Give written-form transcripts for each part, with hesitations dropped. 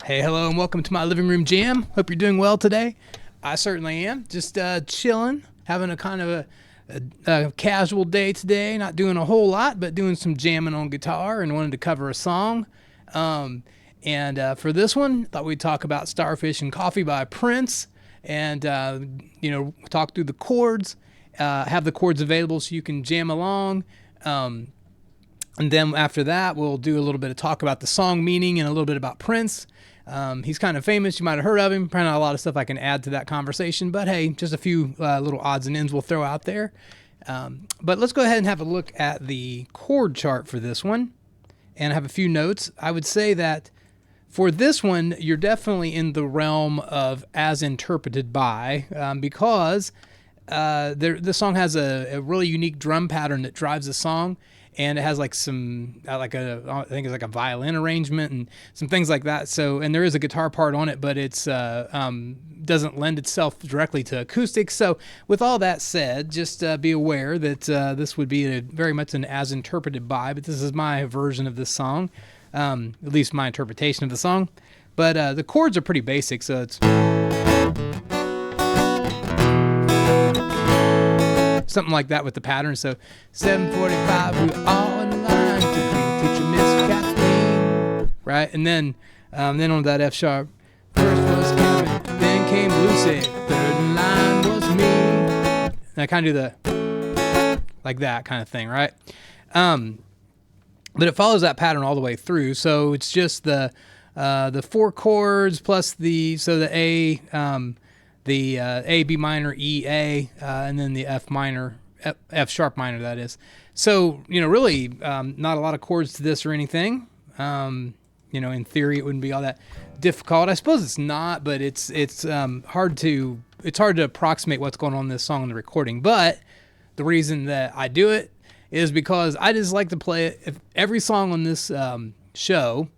Hey, hello, and welcome to my living room jam. Hope you're doing well today. I certainly am. Just chilling, having a kind of a casual day today. Not doing a whole lot, but doing some jamming on guitar and wanted to cover a song. And for this one, thought we'd talk about Starfish and Coffee by Prince, and talk through the chords. Have the chords available so you can jam along. And then after that, we'll do a little bit of talk about the song meaning and a little bit about Prince. He's kind of famous. You might have heard of him. Probably not a lot of stuff I can add to that conversation, but hey, just a few little odds and ends we'll throw out there. But let's go ahead and have a look at the chord chart for this one. And I have a few notes. I would say that for this one, you're definitely in the realm of as interpreted by, because the song has a really unique drum pattern that drives the song. And it has like some, I think it's like a violin arrangement and some things like that. So, and there is a guitar part on it, but it's doesn't lend itself directly to acoustics. So, with all that said, just be aware that this would be very much an as interpreted by. But this is my version of this song, at least my interpretation of the song. But the chords are pretty basic, so it's something like that with the pattern. So 7:45, we were all in line to greet teacher Miss Kathleen, right? And then on that F sharp, first was Kevin, then came Lucy, third in line was me. And I kind of do the like that kind of thing, right? But it follows that pattern all the way through. So it's just the four chords plus the A. The A, B minor, E, A, and then the F minor, F sharp minor, that is. So, really not a lot of chords to this or anything. In theory, it wouldn't be all that difficult. I suppose it's not, but it's hard to approximate what's going on in this song in the recording. But the reason that I do it is because I just like to play it. If every song on this show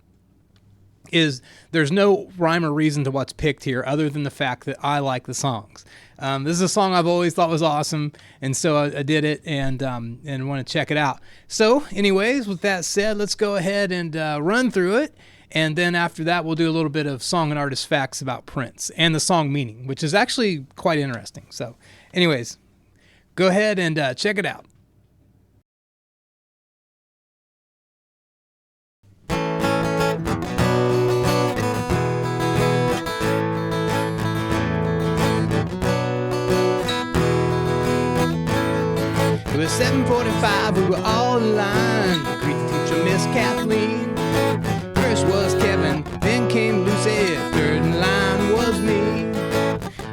there's no rhyme or reason to what's picked here other than the fact that I like the songs. This is a song I've always thought was awesome, and so I did it and want to check it out. So anyways, with that said, let's go ahead and run through it, and then after that we'll do a little bit of song and artist facts about Prince and the song meaning, which is actually quite interesting. So anyways, go ahead and check it out. It was 7:45, we were all in line to greet the teacher, Miss Kathleen. First was Kevin, then came Lucy, third in line was me.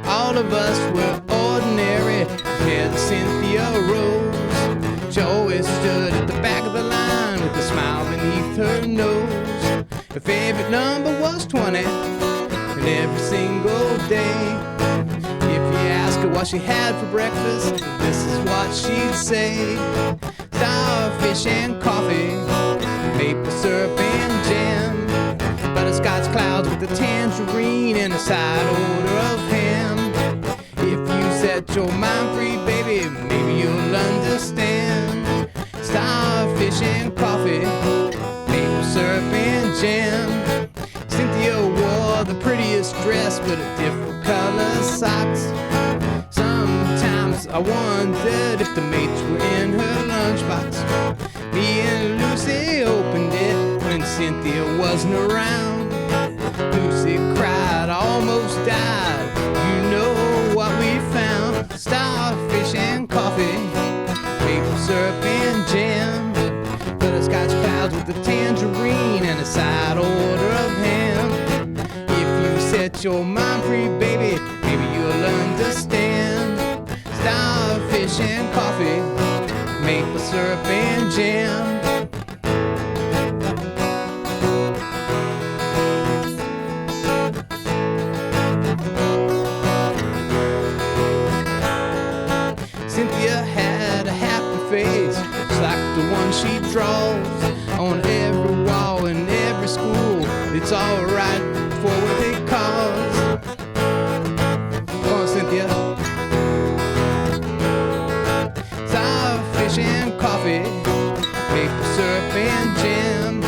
All of us were ordinary, until Cynthia rose. She always stood at the back of the line with a smile beneath her nose. Her favorite number was 20, and every single day. If you ask her what she had for breakfast, this is what she'd say. Starfish and coffee, maple syrup and jam, butterscotch clouds with a tangerine and a side order of ham. If you set your mind free, baby, maybe you'll understand. Starfish and coffee, maple syrup and jam. Cynthia wore the prettiest dress with a different color socks. Sometimes I wondered if the mates were in her lunchbox. Me and Lucy opened it when Cynthia wasn't around. Lucy cried, almost died. You know what we found? Starfish and coffee, maple syrup and jam, butterscotch clouds with a tangerine and a side order of ham. If you set your mind free, baby, maybe you'll understand. Starfish and coffee, maple syrup and jam. Cynthia had a happy face, just like the one she draws on every wall in every school. It's alright for what they cause. Come on, Cynthia. Starfish and coffee, maple syrup and jam,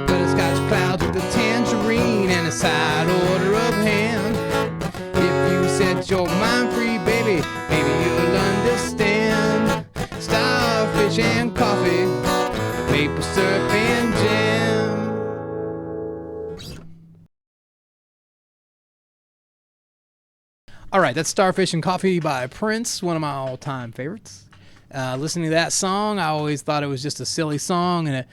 butterscotch clouds with a tangerine and a side order of ham. If you set your mind free, baby, maybe you'll understand. Starfish and coffee, maple syrup and jam. All right, that's Starfish and Coffee by Prince, one of my all-time favorites. Listening to that song, I always thought it was just a silly song and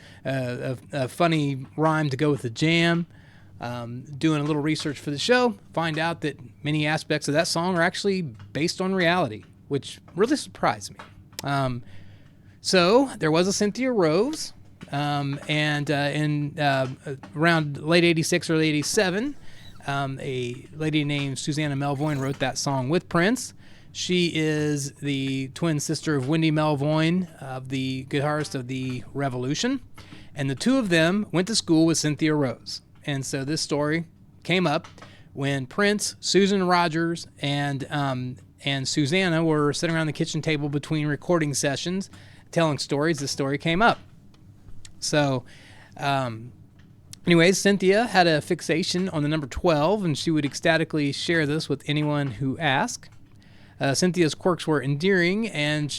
a funny rhyme to go with the jam. Doing a little research for the show, find out that many aspects of that song are actually based on reality, which really surprised me. So there was a Cynthia Rose, and in around late 86, early 87, a lady named Susanna Melvoin wrote that song with Prince. She is the twin sister of Wendy Melvoin, of the guitarist of the Revolution, and the two of them went to school with Cynthia Rose. And so this story came up when Prince, Susan Rogers, and Susanna were sitting around the kitchen table between recording sessions, telling stories. This story came up. So, anyways, Cynthia had a fixation on the number 12, and she would ecstatically share this with anyone who asked. Cynthia's quirks were endearing, and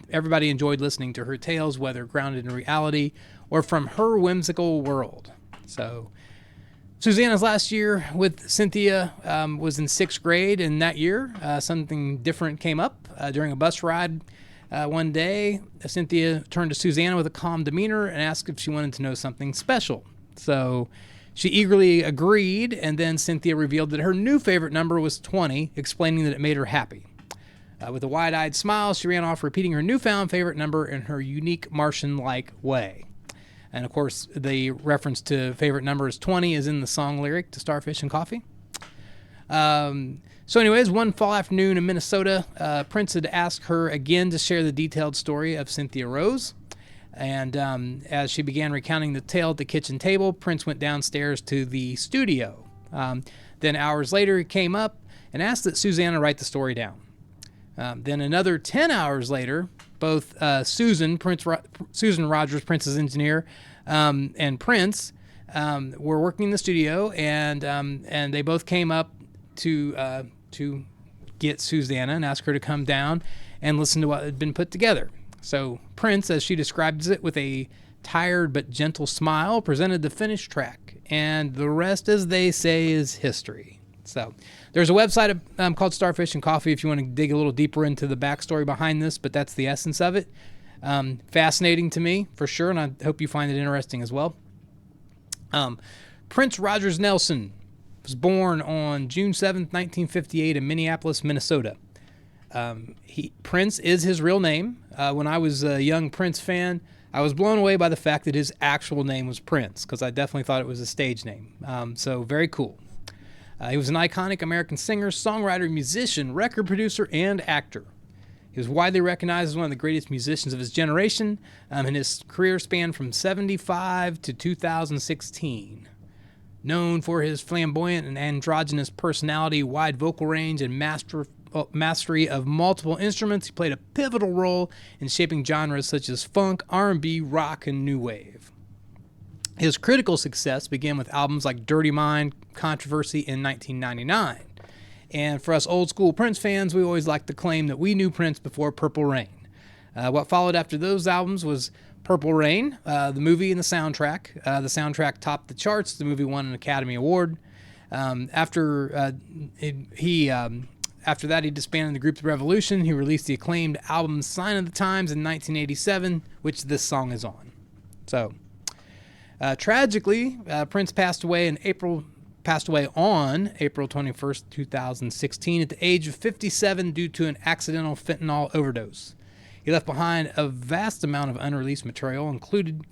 everybody enjoyed listening to her tales, whether grounded in reality or from her whimsical world. So, Susanna's last year with Cynthia was in 6th grade, and that year something different came up. During a bus ride one day, Cynthia turned to Susanna with a calm demeanor and asked if she wanted to know something special. So she eagerly agreed, and then Cynthia revealed that her new favorite number was 20, explaining that it made her happy. With a wide-eyed smile, she ran off repeating her newfound favorite number in her unique Martian-like way. And, of course, the reference to favorite number is 20 is in the song lyric to Starfish and Coffee. So anyways, one fall afternoon in Minnesota, Prince had asked her again to share the detailed story of Cynthia Rose. And as she began recounting the tale at the kitchen table, Prince went downstairs to the studio. Then hours later, he came up and asked that Susanna write the story down. Then another 10 hours later, both Susan Rogers, Prince's engineer, and Prince were working in the studio, and they both came up to get Susanna and ask her to come down and listen to what had been put together. So Prince, as she describes it, with a tired but gentle smile, presented the finished track, and the rest, as they say, is history. So there's a website called Starfish and Coffee if you want to dig a little deeper into the backstory behind this, but that's the essence of it. Fascinating to me, for sure, and I hope you find it interesting as well. Prince Rogers Nelson was born on June 7th, 1958 in Minneapolis, Minnesota. Prince is his real name. When I was a young Prince fan, I was blown away by the fact that his actual name was Prince, because I definitely thought it was a stage name. So very cool. He was an iconic American singer, songwriter, musician, record producer, and actor. He was widely recognized as one of the greatest musicians of his generation, and his career spanned from 1975 to 2016. Known for his flamboyant and androgynous personality, wide vocal range, and mastery of multiple instruments, he played a pivotal role in shaping genres such as funk, R&B, rock, and new wave. His critical success began with albums like Dirty Mind, Controversy in 1999. And for us old school Prince fans, we always like to claim that we knew Prince before Purple Rain. What followed after those albums was Purple Rain, the movie and the soundtrack. The soundtrack topped the charts. The movie won an Academy Award. After that, he disbanded the group The Revolution. He released the acclaimed album Sign of the Times in 1987, which this song is on. So, tragically, Prince passed away on April 21st, 2016 at the age of 57 due to an accidental fentanyl overdose. He left behind a vast amount of unreleased material, including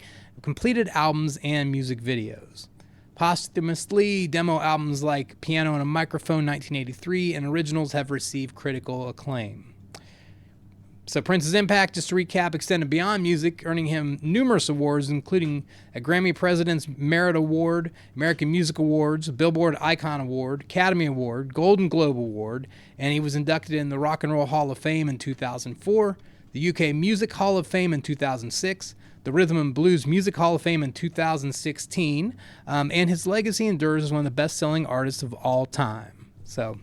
completed albums and music videos. Posthumously, demo albums like Piano and a Microphone 1983 and originals have received critical acclaim. So Prince's impact, just to recap, extended beyond music, earning him numerous awards, including a Grammy President's Merit Award, American Music Awards, Billboard Icon Award, Academy Award, Golden Globe Award, and he was inducted in the Rock and Roll Hall of Fame in 2004, the UK Music Hall of Fame in 2006, the Rhythm and Blues Music Hall of Fame in 2016, and his legacy endures as one of the best-selling artists of all time. So,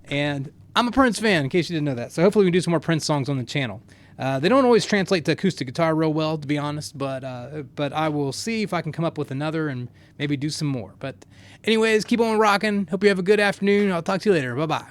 and I'm a Prince fan, in case you didn't know that. So hopefully we can do some more Prince songs on the channel. They don't always translate to acoustic guitar real well, to be honest, but I will see if I can come up with another and maybe do some more. But anyways, keep on rocking. Hope you have a good afternoon. I'll talk to you later. Bye-bye.